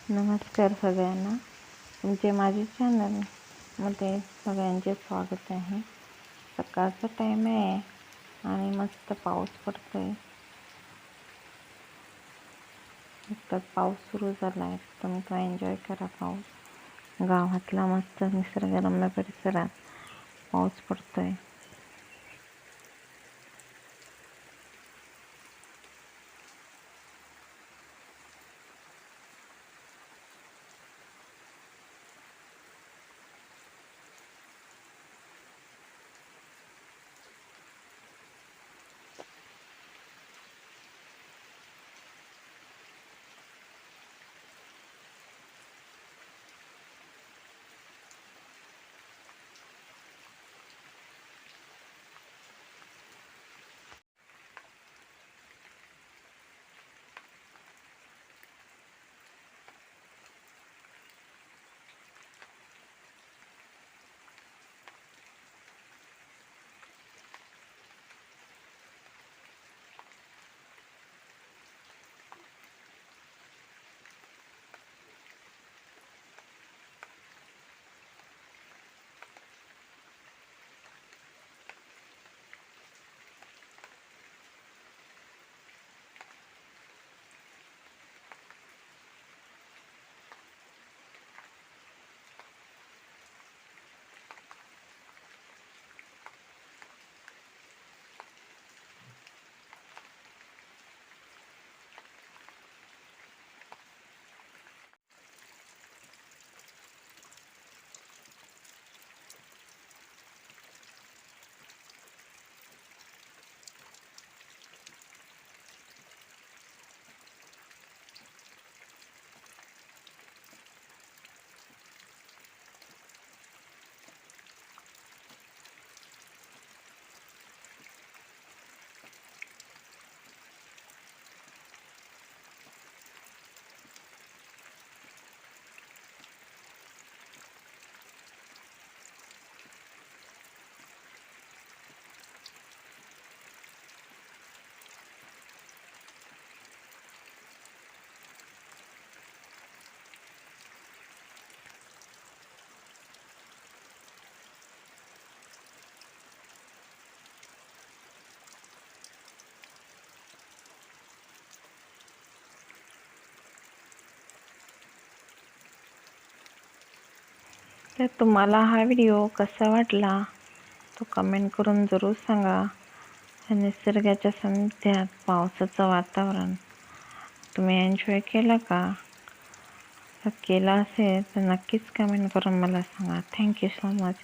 नमस्कार सगळ्यांना. तुमचे माझे चॅनलमध्ये सगळ्यांचे स्वागत आहे. सकाळचा टाईम आहे आणि मस्त पाऊस पडतोय. नुकताच पाऊस सुरू झाला आहे. तुम्ही तो एन्जॉय करा. पाऊस गावातला मस्त निसर्गरम्य परिसरात पाऊस पडतोय. तर तुम्हाला हा व्हिडिओ कसा वाटला तो कमेंट करून जरूर सांगा. निसर्गाच्या सानिध्यात पावसाचं वातावरण तुम्ही एन्जॉय केला का? जर केला असेल तर नक्कीच कमेंट करून मला सांगा. Thank you so much.